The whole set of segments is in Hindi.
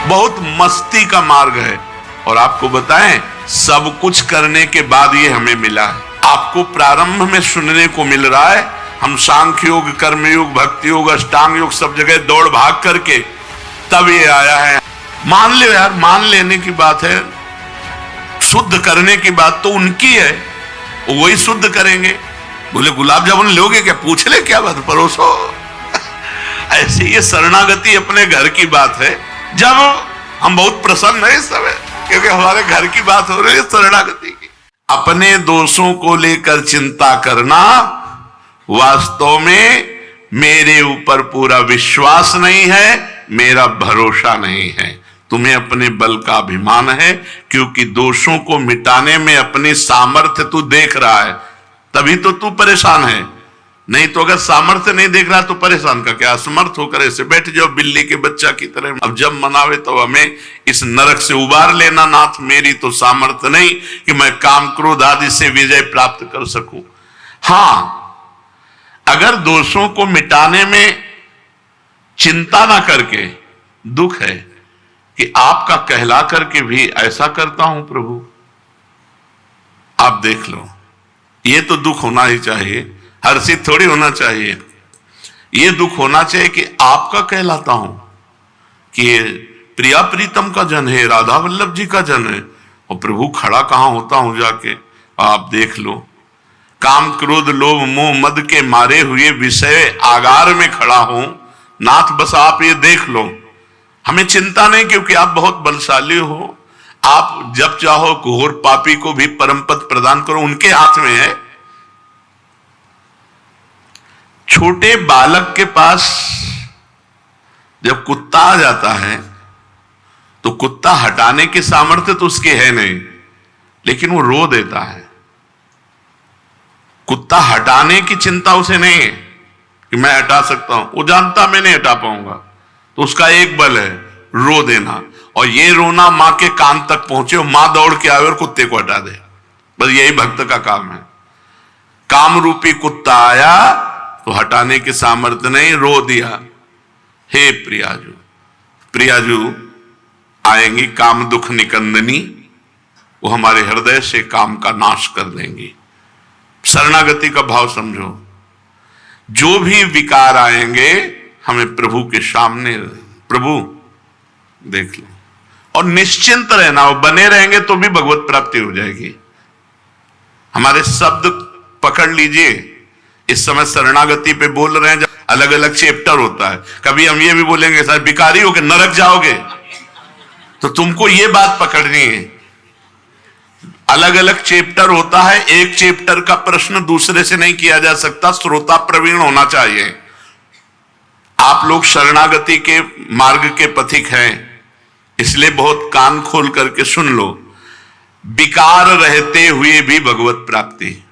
बहुत मस्ती का मार्ग है। और आपको बताएं, सब कुछ करने के बाद ये हमें मिला है। आपको प्रारंभ में सुनने को मिल रहा है, हम सांख्य योग, कर्मयोग, भक्ति योग, अष्टांग योग सब जगह दौड़ भाग करके तब ये आया है। मान ले यार, मान लेने की बात है, शुद्ध करने की बात तो उनकी है, वही शुद्ध करेंगे। बोले गुलाब जामुन लोगे क्या? पूछ ले, क्या बात, परोसो। ऐसे ये शरणागति अपने घर की बात है। जब हम बहुत प्रसन्न है इस समय, क्योंकि हमारे घर की बात हो रही है शरणागति की। अपने दोषों को लेकर चिंता करना, वास्तव में मेरे ऊपर पूरा विश्वास नहीं है, मेरा भरोसा नहीं है। तुम्हें अपने बल का अभिमान है, क्योंकि दोषों को मिटाने में अपनी सामर्थ्य तू देख रहा है, तभी तो तू परेशान है। नहीं तो अगर सामर्थ्य नहीं देख रहा तो परेशान का क्या? असमर्थ होकर ऐसे बैठ जाओ बिल्ली के बच्चा की तरह। अब जब मनावे तो हमें इस नरक से उबार लेना नाथ। मेरी तो सामर्थ्य नहीं कि मैं काम क्रोध आदि से विजय प्राप्त कर सकूं। हां, अगर दोषों को मिटाने में चिंता ना करके, दुख है कि आपका कहला करके भी ऐसा करता हूं प्रभु, आप देख लो, ये तो दुख होना ही चाहिए, हर्षित थोड़ी होना चाहिए। ये दुख होना चाहिए कि आपका कहलाता हूं कि ये प्रिया प्रीतम का जन है, राधा वल्लभ जी का जन है, और प्रभु खड़ा कहां होता हूं जाके। आप देख लो, काम क्रोध लोभ मोह मद के मारे हुए विषय आगार में खड़ा हूं नाथ, बस आप ये देख लो। हमें चिंता नहीं, क्योंकि आप बहुत बलशाली हो। आप जब चाहो घोर पापी को भी परम पद प्रदान करो, उनके हाथ में है। छोटे बालक के पास जब कुत्ता आ जाता है तो कुत्ता हटाने की सामर्थ्य तो उसके है नहीं, लेकिन वो रो देता है। कुत्ता हटाने की चिंता उसे नहीं है कि मैं हटा सकता हूं, वो जानता मैं नहीं हटा पाऊंगा, तो उसका एक बल है रो देना। और ये रोना मां के कान तक पहुंचे, मां दौड़ के आए और कुत्ते को हटा दे। बस यही भक्त का काम है। काम रूपी कुत्ता आया तो हटाने की सामर्थ्य नहीं, रो दिया, हे प्रियाजू। प्रियाजू आएंगी काम दुख निकंदनी, वो हमारे हृदय से काम का नाश कर देंगी। शरणागति का भाव समझो। जो भी विकार आएंगे हमें प्रभु के सामने, प्रभु देख लो, और निश्चिंत रहना। वो बने रहेंगे तो भी भगवत प्राप्ति हो जाएगी। हमारे शब्द पकड़ लीजिए। इस समय शरणागति पे बोल रहे हैं, जब अलग अलग चैप्टर होता है, कभी हम ये भी बोलेंगे सर भिखारी हो के नरक जाओगे, तो तुमको ये बात पकड़नी है। अलग अलग चैप्टर होता है, एक चैप्टर का प्रश्न दूसरे से नहीं किया जा सकता, श्रोता प्रवीण होना चाहिए। आप लोग शरणागति के मार्ग के पथिक हैं, इसलिए बहुत कान खोल करके सुन लो। विकार रहते हुए भी भगवत प्राप्ति,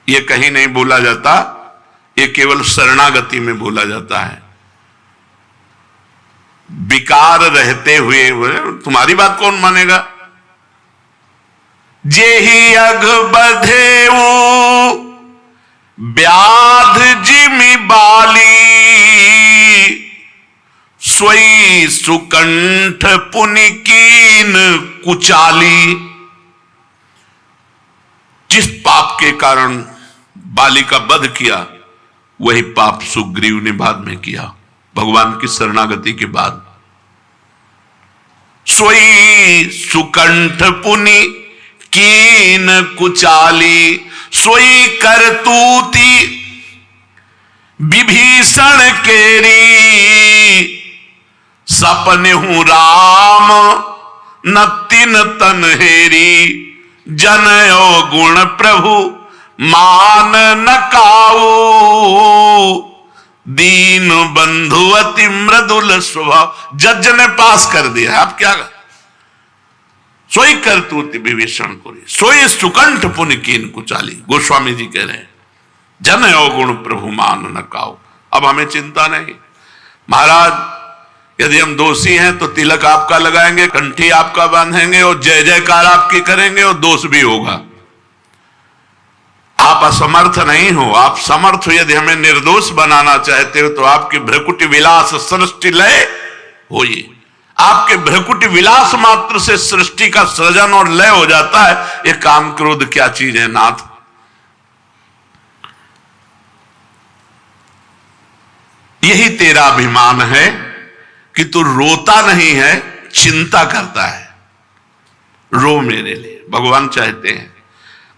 ये कहीं नहीं बोला जाता, ये केवल शरणागति में बोला जाता है। विकार रहते हुए, तुम्हारी बात कौन मानेगा? जेहि अघ बधेऊ व्याध जिमि बाली, सोई सुकंठ पुनि कीन कुचाली। जिस पाप के कारण बाली का वध किया, वही पाप सुग्रीव ने बाद में किया, भगवान की शरणागति के बाद। सोई सुकंठ पुनि कीन कुचाली, सोई करतूती विभीषण केरी। सपने हूं राम न तिन तन हेरी, जनयो गुण प्रभु मान न काऊ। दीन बंधु अति मृदुल स्वभाव। जज ने पास कर दिया, आप क्या? सोई करतूति विभीषण कोरी, सोई सुकंठ पुनि कीन कुचाली। गोस्वामी जी कह रहे हैं, जनयो गुण प्रभु मान न काऊ। अब हमें चिंता नहीं। महाराज, यदि हम दोषी हैं तो तिलक आपका लगाएंगे, कंठी आपका बांधेंगे और जय जयकार आपकी करेंगे, और दोष भी होगा। आप असमर्थ नहीं हो, आप समर्थ हो। यदि हमें निर्दोष बनाना चाहते हो तो आपकी भ्रकुटी विलास सृष्टि लय होइए। आपके भ्रकुटी विलास मात्र से सृष्टि का सृजन और लय हो जाता है। ये काम क्रोध क्या चीज है नाथ? यही तेरा अभिमान है कि तू रोता नहीं है, चिंता करता है। रो मेरे लिए। भगवान चाहते हैं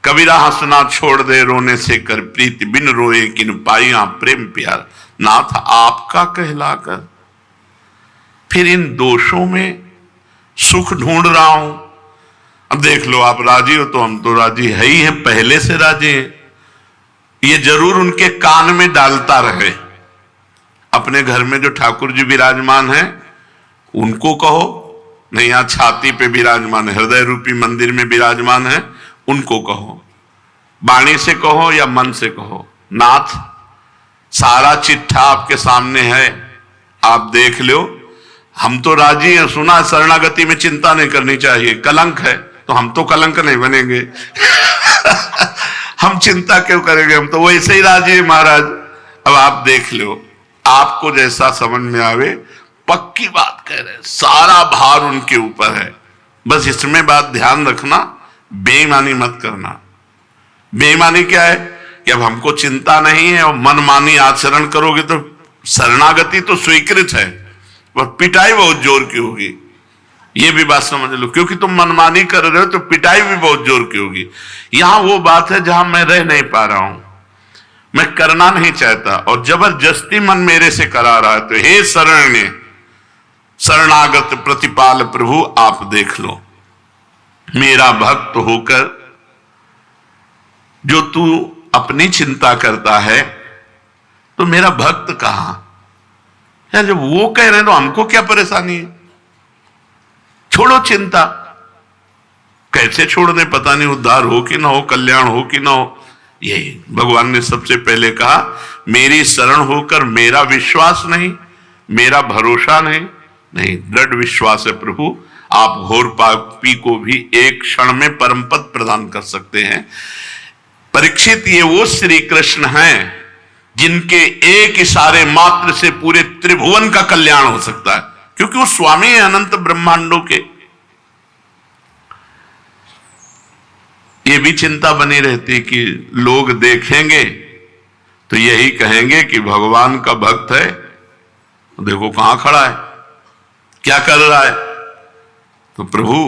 कबीरा हंसना छोड़ दे, रोने से कर प्रीति, बिन रोए किन पाइया प्रेम प्यार। नाथ आपका कहलाकर फिर इन दोषों में सुख ढूंढ रहा हूं। अब देख लो, आप राजी हो तो हम तो राजी है ही हैं, पहले से राजी हैं। ये जरूर उनके कान में डालता रहे। अपने घर में जो ठाकुर जी विराजमान हैं उनको कहो, नहीं यहाँ छाती पे विराजमान है, हृदय रूपी मंदिर में विराजमान है, उनको कहो। वाणी से कहो या मन से कहो, नाथ सारा चिट्ठा आपके सामने है, आप देख लो। हम तो राजी हैं, सुना शरणागति में चिंता नहीं करनी चाहिए, कलंक है तो हम तो कलंक नहीं बनेंगे। हम चिंता क्यों करेंगे, हम तो वैसे ही राजी हैं महाराज। अब आप देख लो, आपको जैसा समझ में आवे। पक्की बात कह रहे हैं, सारा भार उनके ऊपर है। बस इसमें बात ध्यान रखना, बेईमानी मत करना। बेईमानी क्या है कि अब हमको चिंता नहीं है और मनमानी आचरण करोगे तो शरणागति तो स्वीकृत है, पर पिटाई बहुत जोर की होगी। ये भी बात समझ लो, क्योंकि तुम मनमानी कर रहे हो तो पिटाई भी बहुत जोर की होगी। यहां वो बात है जहां मैं रह नहीं पा रहा हूं, मैं करना नहीं चाहता और जबरदस्ती मन मेरे से करा रहा है। तो हे शरण्य शरणागत प्रतिपाल प्रभु, आप देख लो, मेरा भक्त होकर जो तू अपनी चिंता करता है, तो मेरा भक्त कहां यार? जब वो कह रहे हैं तो हमको क्या परेशानी है? छोड़ो चिंता। कैसे छोड़ दे पता नहीं, उद्धार हो कि ना हो, कल्याण हो कि ना हो। यही भगवान ने सबसे पहले कहा, मेरी शरण होकर मेरा विश्वास नहीं, मेरा भरोसा नहीं, दृढ़ विश्वास है प्रभु। आप घोर पापी को भी एक क्षण में परम पद प्रदान कर सकते हैं। परीक्षित, ये वो श्री कृष्ण हैं जिनके एक इशारे मात्र से पूरे त्रिभुवन का कल्याण हो सकता है, क्योंकि वो स्वामी है अनंत ब्रह्मांडों के। ये भी चिंता बनी रहती कि लोग देखेंगे तो यही कहेंगे कि भगवान का भक्त है, देखो कहां खड़ा है, क्या कर रहा है। तो प्रभु,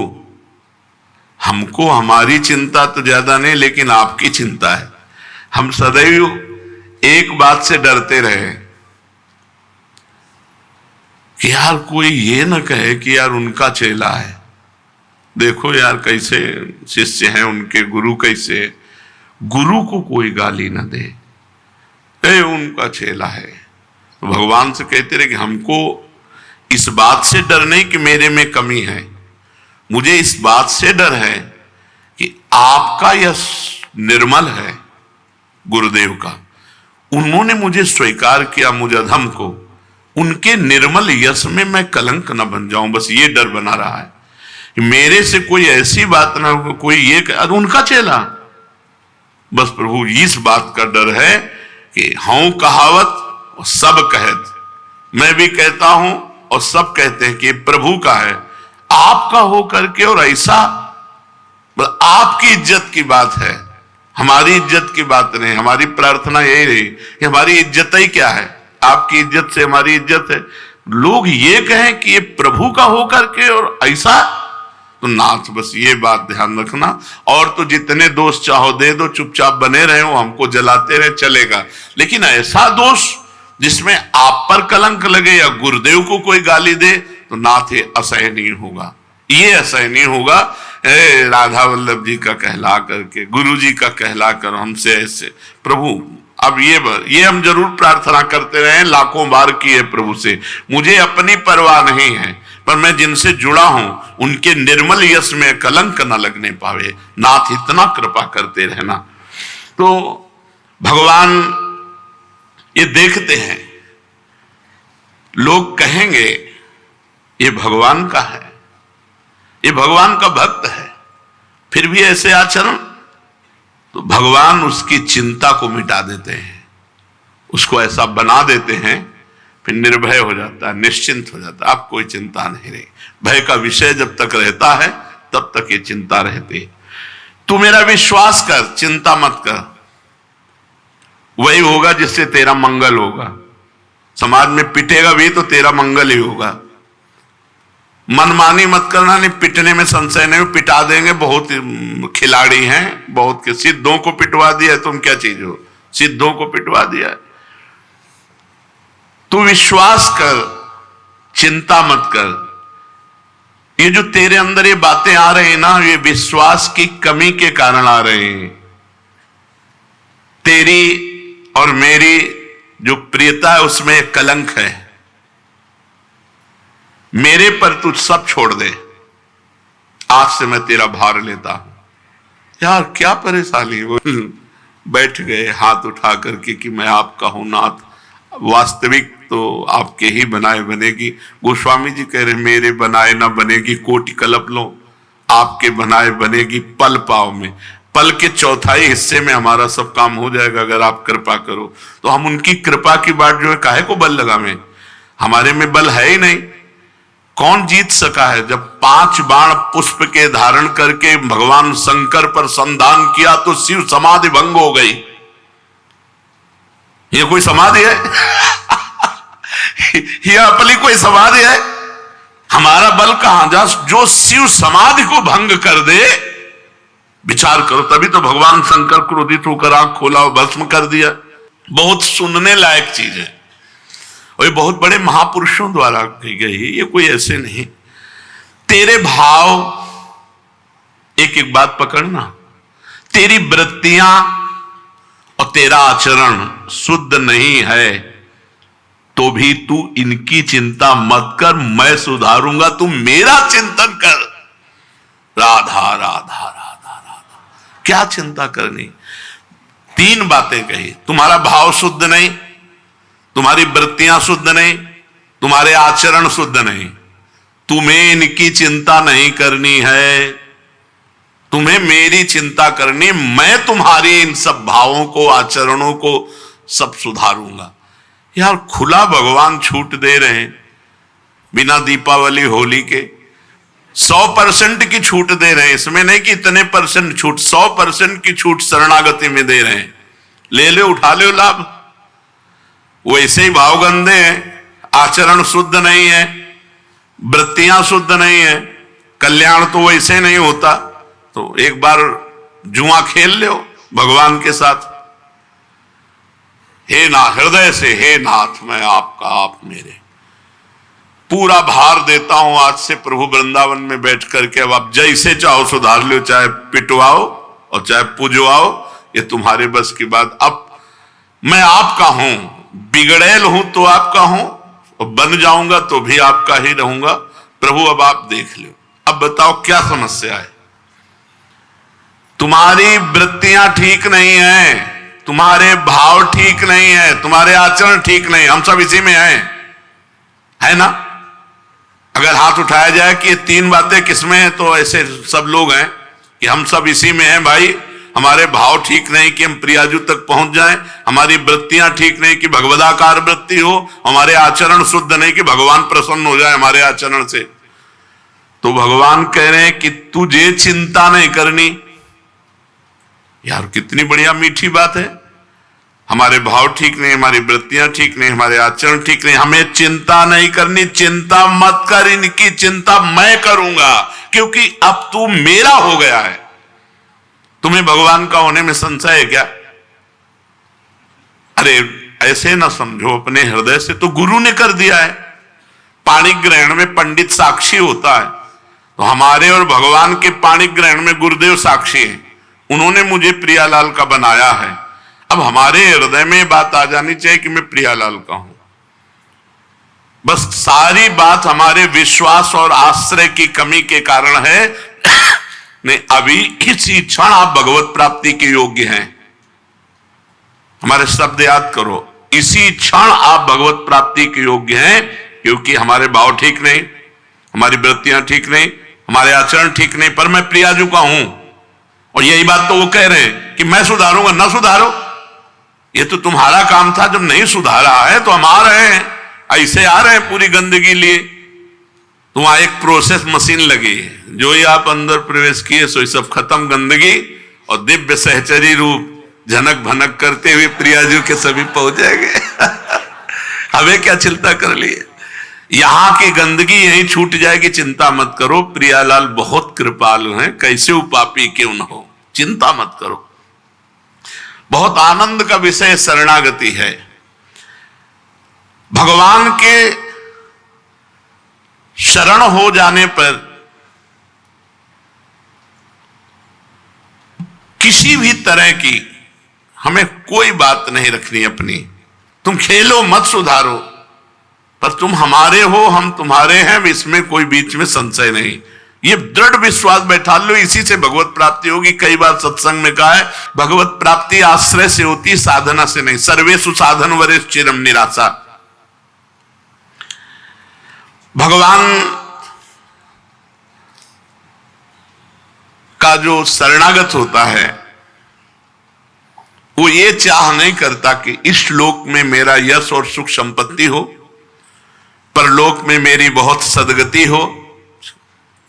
हमको हमारी चिंता तो ज्यादा नहीं, लेकिन आपकी चिंता है। हम सदैव एक बात से डरते रहे कि यार कोई ये ना कहे कि यार उनका चेला है, देखो यार कैसे शिष्य हैं उनके, गुरु कैसे, गुरु को कोई गाली ना दे, उनका चेला है। तो भगवान से कहते रहे कि हमको इस बात से डर नहीं कि मेरे में कमी है, मुझे इस बात से डर है कि आपका यश निर्मल है, गुरुदेव का। उन्होंने मुझे स्वीकार किया, मुझे अधम को, उनके निर्मल यश में मैं कलंक न बन जाऊं, बस ये डर बना रहा है। मेरे से कोई ऐसी बात ना हो, कोई ये उनका चेला, बस प्रभु इस बात का डर है कि हूं कहावत और सब कहत, मैं भी कहता हूं और सब कहते हैं कि प्रभु का है, आपका हो करके, और ऐसा आपकी इज्जत की बात है, हमारी इज्जत की बात नहीं। हमारी प्रार्थना यही रही कि हमारी इज्जत ही क्या है, आपकी इज्जत से हमारी इज्जत है। लोग ये कहें कि ये प्रभु का हो करके और ऐसा, तो नाथ बस ये बात ध्यान रखना। और तो जितने दोष चाहो दे दो, चुपचाप बने रहे हो, हमको जलाते रहे, चलेगा। लेकिन ऐसा दोष जिसमें आप पर कलंक लगे या गुरुदेव को कोई गाली दे, तो नाथ ये असहनीय होगा, ये असहनीय होगा। राधा वल्लभ जी का कहला करके, गुरु जी का कहला कर हमसे ऐसे, प्रभु अब ये हम जरूर प्रार्थना करते रहे, लाखों बार की है प्रभु से, मुझे अपनी परवाह नहीं है, पर मैं जिनसे जुड़ा हूं उनके निर्मल यश में कलंक न लगने पावे। नाथ इतना कृपा करते रहना। तो भगवान ये देखते हैं, लोग कहेंगे ये भगवान का है, ये भगवान का भक्त है, फिर भी ऐसे आचरण, तो भगवान उसकी चिंता को मिटा देते हैं, उसको ऐसा बना देते हैं फिर निर्भय हो जाता है, निश्चिंत हो जाता है। अब कोई चिंता नहीं रही। भय का विषय जब तक रहता है तब तक ये चिंता रहती है। तू मेरा विश्वास कर, चिंता मत कर, वही होगा जिससे तेरा मंगल होगा। समाज में पिटेगा भी तो तेरा मंगल ही होगा। मनमानी मत करना, नहीं पिटने में संशय नहीं, पिटा देंगे। बहुत खिलाड़ी हैं, बहुत के सिद्धों को पिटवा दिया, तुम क्या चीज हो, सिद्धों को पिटवा दिया। तू विश्वास कर, चिंता मत कर। ये जो तेरे अंदर ये बातें आ रही हैं ना, ये विश्वास की कमी के कारण आ रहे हैं। तेरी और मेरी जो प्रियता है उसमें एक कलंक है। मेरे पर तू सब छोड़ दे, आज से मैं तेरा भार लेता हूं। यार क्या परेशानी, वो बैठ गए हाथ उठा करके कि मैं आपका हूं नाथ, वास्तविक तो आपके ही बनाए बनेगी। गोस्वामी जी कह रहे मेरे बनाए ना बनेगी, कोटि कल्प लो, आपके बनाए बनेगी पल पाव में। पल के चौथाई हिस्से में हमारा सब काम हो जाएगा अगर आप कृपा करो। तो हम उनकी कृपा की बात जो है काहे को बल लगावें, हमारे में बल है ही नहीं। कौन जीत सका है? जब 5 बाण पुष्प के धारण करके भगवान शंकर पर संधान किया तो शिव समाधि भंग हो गई। ये कोई समाधि है? ये अपनी कोई समाधि है? हमारा बल कहां जा, जो शिव समाधि को भंग कर दे। विचार करो, तभी तो भगवान शंकर क्रोधित होकर आंख खोला और भस्म कर दिया। बहुत सुनने लायक चीज है और ये बहुत बड़े महापुरुषों द्वारा की गई है, ये कोई ऐसे नहीं। तेरे भाव, एक एक बात पकड़ना, तेरी वृत्तियां और तेरा आचरण शुद्ध नहीं है तो भी तू इनकी चिंता मत कर, मैं सुधारूंगा, तू मेरा चिंतन कर। राधा राधा राधा राधा, क्या चिंता करनी। 3 बातें कही, तुम्हारा भाव शुद्ध नहीं, तुम्हारी वृत्तियां शुद्ध नहीं, तुम्हारे आचरण शुद्ध नहीं, तुम्हें इनकी चिंता नहीं करनी है, तुम्हें मेरी चिंता करनी। मैं तुम्हारी इन सब भावों को, आचरणों को सब सुधारूंगा। यार खुला भगवान छूट दे रहे हैं, बिना दीपावली होली के 100% की छूट दे रहे हैं। इसमें नहीं कि इतने % छूट, 100% की छूट शरणागति में दे रहे हैं। ले लो, उठा लो लाभ। वैसे ही भाव गंदे हैं, आचरण शुद्ध नहीं है, वृत्तियां शुद्ध नहीं है, कल्याण तो वैसे नहीं होता। तो एक बार जुआ खेल लो भगवान के साथ। हे नाथ, हृदय से हे नाथ, मैं आपका, आप मेरे, पूरा भार देता हूं आज से प्रभु वृंदावन में बैठ करके। अब आप जैसे चाहो सुधार लो, चाहे पिटवाओ और चाहे पुजवाओ, ये तुम्हारे बस की बात। अब मैं आपका हूं, बिगड़ेल हूं तो आपका हूं, और बन जाऊंगा तो भी आपका ही रहूंगा। प्रभु अब आप देख लो, अब बताओ क्या समस्या है। तुम्हारी वृत्तियां ठीक नहीं है, तुम्हारे भाव ठीक नहीं है, तुम्हारे आचरण ठीक नहीं, हम सब इसी में हैं, है ना। अगर हाथ उठाया जाए कि ये 3 बातें किसमें हैं, तो ऐसे सब लोग हैं कि हम सब इसी में हैं भाई। हमारे भाव ठीक नहीं कि हम प्रियाजू तक पहुंच जाएं, हमारी वृत्तियां ठीक नहीं कि भगवदाकार वृत्ति हो, हमारे आचरण शुद्ध नहीं कि भगवान प्रसन्न हो जाए हमारे आचरण से। तो भगवान कह रहे हैं कि तुझे चिंता नहीं करनी। यार कितनी बढ़िया मीठी बात है। हमारे भाव ठीक नहीं, हमारी वृत्तियां ठीक नहीं, हमारे आचरण ठीक नहीं, हमें चिंता नहीं करनी। चिंता मत कर, इनकी चिंता मैं करूंगा, क्योंकि अब तू मेरा हो गया है। तुम्हें भगवान का होने में संशय है क्या? अरे ऐसे ना समझो, अपने हृदय से तो गुरु ने कर दिया है। पाणी ग्रहण में पंडित साक्षी होता है, तो हमारे और भगवान के पाणी ग्रहण में गुरुदेव साक्षी हैं। उन्होंने मुझे प्रियालाल का बनाया है। अब हमारे हृदय में बात आ जानी चाहिए कि मैं प्रियालाल का हूं। बस सारी बात हमारे विश्वास और आश्रय की कमी के कारण है। नहीं, अभी इसी क्षण आप भगवत प्राप्ति के योग्य हैं। हमारे शब्द याद करो, इसी क्षण आप भगवत प्राप्ति के योग्य हैं, क्योंकि हमारे भाव ठीक नहीं, हमारी वृत्तियां ठीक नहीं, हमारे आचरण ठीक नहीं, पर मैं प्रियाजू का हूं। और यही बात तो वो कह रहे हैं कि मैं सुधारूंगा। ना सुधारो, ये तो तुम्हारा काम था, जब नहीं सुधारा है तो हम आ रहे हैं। ऐसे आ रहे हैं पूरी गंदगी लिए। तो वहां एक प्रोसेस मशीन लगी है, जो ही आप अंदर प्रवेश किए सो सब खत्म गंदगी, और दिव्य सहचरी रूप झनक भनक करते हुए प्रियाजू के सभी पहुंच जाएंगे। हमें क्या चिंता कर लिए, यहां की गंदगी यहीं छूट जाएगी, चिंता मत करो। प्रियालाल बहुत कृपालु हैं, कैसे उपापी क्यों न हो, चिंता मत करो। बहुत आनंद का विषय शरणागति है। भगवान के शरण हो जाने पर किसी भी तरह की हमें कोई बात नहीं रखनी अपनी। तुम खेलो मत सुधारो, पर तुम हमारे हो, हम तुम्हारे हैं, इसमें कोई बीच में संशय नहीं। ये दृढ़ विश्वास बैठा लो, इसी से भगवत प्राप्ति होगी। कई बार सत्संग में कहा है, भगवत प्राप्ति आश्रय से होती, साधना से नहीं। सर्वेषु साधन वरेष चिरम निराशा। भगवान का जो शरणागत होता है वो ये चाह नहीं करता कि इस लोक में मेरा यश और सुख संपत्ति हो, परलोक में मेरी बहुत सदगति हो।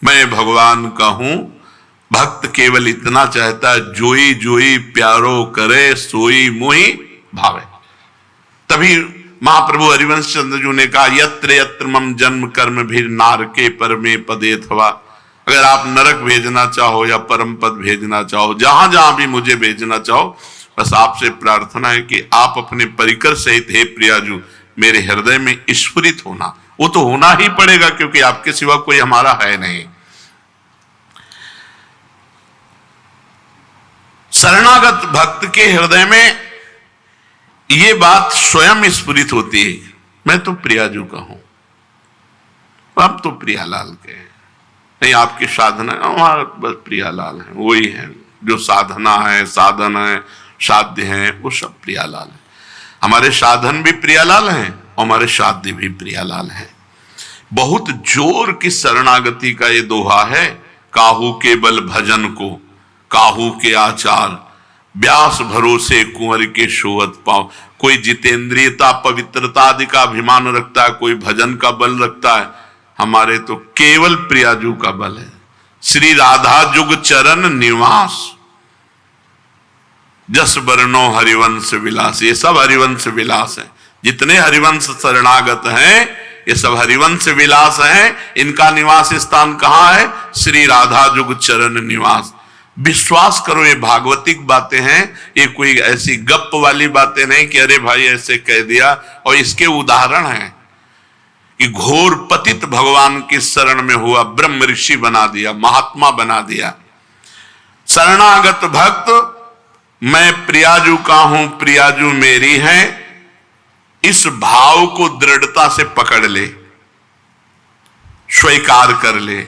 मैं भगवान का हूं। भक्त केवल इतना चाहता है, जोई जोई प्यारो करे सोई मोहि भावे। तभी महाप्रभु हरिवंश चंद्र जी ने कहा, यत्र यत्र मम जन्म कर्म भी नारके परमे पदे थवा। अगर आप नरक भेजना चाहो या परम पद भेजना चाहो, जहां जहां भी मुझे भेजना चाहो, बस आपसे प्रार्थना है कि आप अपने परिकर सहित हे प्रियाजू मेरे हृदय में स्फुरित होना। वो तो होना ही पड़ेगा, क्योंकि आपके सिवा कोई हमारा है नहीं। शरणागत भक्त के हृदय में ये बात स्वयं स्फुरित होती है, मैं तो प्रियाजू का हूं, अब तो प्रियालाल के हैं। नहीं, आपकी साधना, हमारा बस प्रियालाल है, वही है जो साधना है, साधन है, साध्य है, वो सब प्रियालाल है। हमारे साधन भी प्रियालाल हैं और हमारे साध्य भी प्रियालाल हैं। बहुत जोर की शरणागति का ये दोहा है, काहू के बल भजन को काहू के आचार, व्यास भरोसे कुंवर के शोहत पाओ। कोई जितेंद्रियता पवित्रता आदि का अभिमान रखता है, कोई भजन का बल रखता है। हमारे तो केवल प्रियाजू का बल है। श्री राधा जुग चरण निवास, जस वर्णो हरिवंश विलास। ये सब हरिवंश विलास है। जितने हरिवंश शरणागत हैं ये सब हरिवंश विलास हैं। इनका निवास स्थान कहां है? श्री राधा जुग चरण निवास। विश्वास करो, ये भागवतिक बातें हैं, ये कोई ऐसी गप वाली बातें नहीं कि अरे भाई ऐसे कह दिया। और इसके उदाहरण हैं कि घोर पतित भगवान की शरण में हुआ, ब्रह्म ऋषि बना दिया, महात्मा बना दिया। शरणागत भक्त मैं प्रियाजू का हूं, प्रियाजू मेरी है, इस भाव को दृढ़ता से पकड़ ले, स्वीकार कर ले।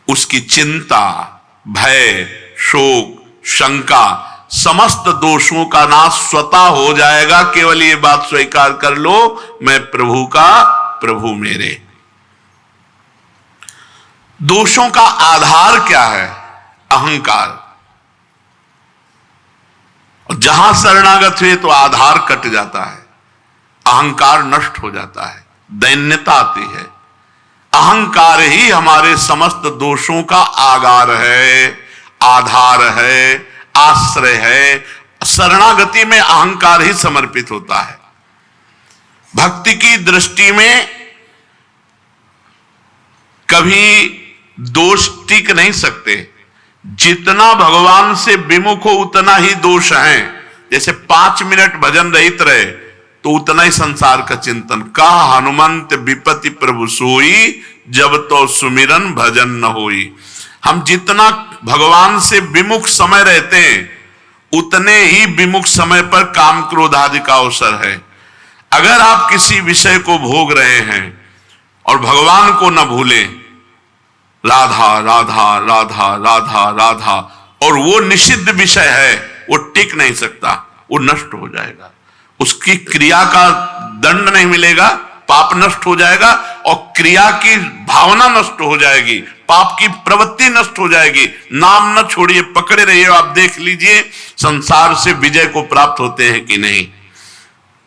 उसकी चिंता, भय, शोक, शंका, समस्त दोषों का नाश स्वतः हो जाएगा। केवल ये बात स्वीकार कर लो, मैं प्रभु का, प्रभु मेरे। दोषों का आधार क्या है? अहंकार। और जहां शरणागत हुए तो आधार कट जाता है, अहंकार नष्ट हो जाता है, दैन्यता आती है। अहंकार ही हमारे समस्त दोषों का आगार है, आधार है, आश्रय है। शरणागति में अहंकार ही समर्पित होता है। भक्ति की दृष्टि में कभी दोष टिक नहीं सकते। जितना भगवान से विमुख हो उतना ही दोष है। जैसे 5 मिनट भजन रहित रहे तो उतना ही संसार का चिंतन। कहा हनुमंत विपति प्रभु सोई, जब तो सुमिरन भजन न होई। हम जितना भगवान से विमुख समय रहते हैं उतने ही विमुख समय पर काम क्रोध आदि का अवसर है। अगर आप किसी विषय को भोग रहे हैं और भगवान को न भूलें, राधा राधा राधा राधा राधा, और वो निषिद्ध विषय है, वो टिक नहीं सकता, वो नष्ट हो जाएगा। उसकी क्रिया का दंड नहीं मिलेगा, पाप नष्ट हो जाएगा और क्रिया की भावना नष्ट हो जाएगी, पाप की प्रवृत्ति नष्ट हो जाएगी। नाम न छोड़िए, पकड़े रहिए। आप देख लीजिए संसार से विजय को प्राप्त होते हैं कि नहीं।